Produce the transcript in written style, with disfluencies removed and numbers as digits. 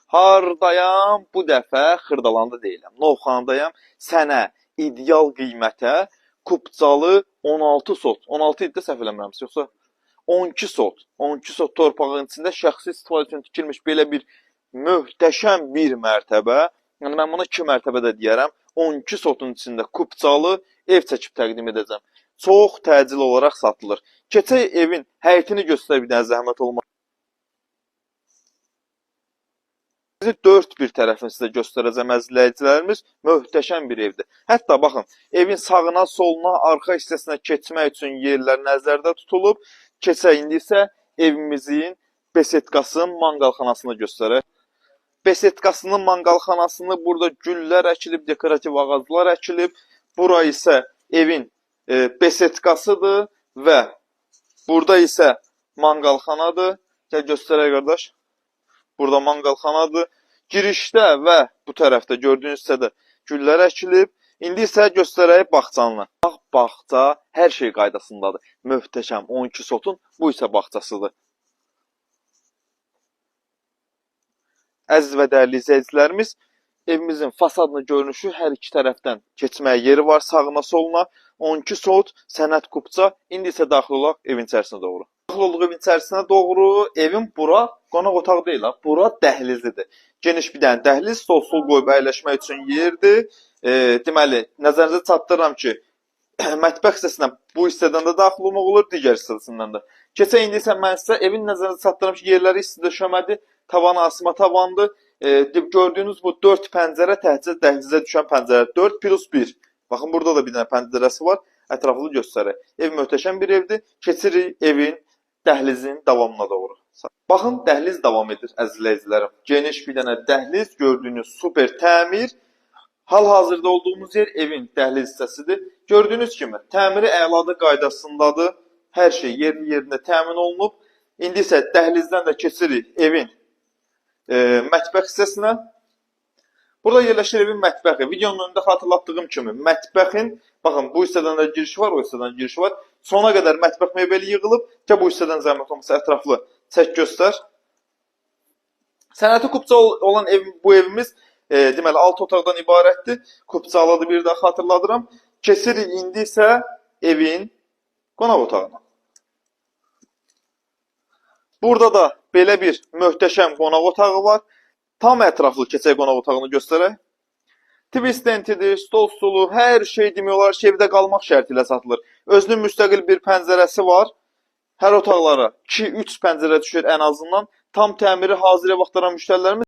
Hardayam, bu dəfə Xırdalanda deyiləm. Novxanadayam. Sənə ideal qiymətə Kupcalı 16 sot. 16 idi də səhv eləmirəmsə, yoxsa 12 sot. 12 sot torpağın içində şəxsi istifadə üçün tikilmiş belə bir möhtəşəm bir mərtəbə. Yəni mən buna 2 mərtəbə də deyərəm. 12 sotun içində Kupcalı ev çəkib təqdim edəcəm. Çox təcil olaraq satılır. Keçək evin həyətini göstərə bir dənə zəhmət olmaz. Bizi dörd bir tərəfini sizə göstərəcəm əzizləyicilərimiz. Möhtəşəm bir evdir. Hətta baxın, evin sağına, soluna, arxa hissəsinə keçmək üçün yerlər nəzərdə tutulub. Keçək indi isə evimizin besetkasının manqalxanasını göstərək. Besetkasının manqalxanasını burada güllər əkilib, dekorativ ağaclar əkilib. Bura isə evin besetkasıdır və burada isə manqalxanadır. Gəl göstərək qardaş. Burada manqalxanadır. Girişdə və bu tərəfdə gördüyünüz hissədə güllər əkilib. İndi isə göstərək bağçanı. Bağça hər şey qaydasındadır. Möhtəşəm 12 sotun bu isə bağçasıdır. Əziz və dəyərli izləyicilərimiz, evimizin fasadını görünüşü hər iki tərəfdən keçməyə yeri var. Sağına, soluna 12 sot, sənət kupça. İndi isə daxil olaq evin içərisinə doğru. Daxil olduğu evin içərisinə doğru, evin bura qonaq otağı deyil, bura dəhlizidir. Geniş bir dənə dəhliz, stol qoyub əyləşmək üçün yerdir. Deməli, nəzərinizə çatdırıram ki, mətbəx hissəsindən bu hissədən də daxil olmaq olur, digər hissəsindən də. Keçək indi isə mən sizə evin nəzərinizə çatdırıram ki, yerləri isti döşəmədir, tavanı asma tavandır. Gördüyünüz bu 4 pəncərə təhcə dəhlizə düşən pəncərə. 4 plus 1. Baxın, burada da bir dənə pəncərəsi var. Ətraflı göstərək. Ev möhtəşəm bir evdir. Keçirik evin dəhlizin davamına doğru. Baxın, dəhliz davam edir, əzizləyicilərim. Geniş bir dənə dəhliz, gördüyünüz super təmir. Hal-hazırda olduğumuz yer evin dəhliz hissəsidir. Gördüyünüz kimi, təmiri əladır, qaydasındadır. Hər şey yerində təmin olunub. İndi isə dəhlizdən də keçirik evin mətbəx hissəsinə. Burada yerləşir evin mətbəxi. Videonun önündə xatırlatdığım kimi, mətbəxin, baxın, bu hissədən də girişi var, o hissədən girişi var. Sona qədər mətbəx mebeli yığılıb. Ki, bu hissədən zəhmət olmasa ətraflı çək göstər. Sənəti kupça olan bu evimiz deməli 6 otaqdan ibarətdir. Kupçalıdır, bir daha xatırladıram. Keçirik indi isə evin qonaq otağına. Burada da belə bir möhtəşəm qonaq otağı var. Tam ətraflı keçək qonaq otağını göstərək. Twist tentidir, stol stulu, hər şey demək olar ki, evdə qalmaq şərti ilə satılır. Özünün müstəqil bir pəncərəsi var. Hər otaqlara 2-3 pəncərə düşür ən azından. Tam təmiri hazır ev axtaran müştərilərimiz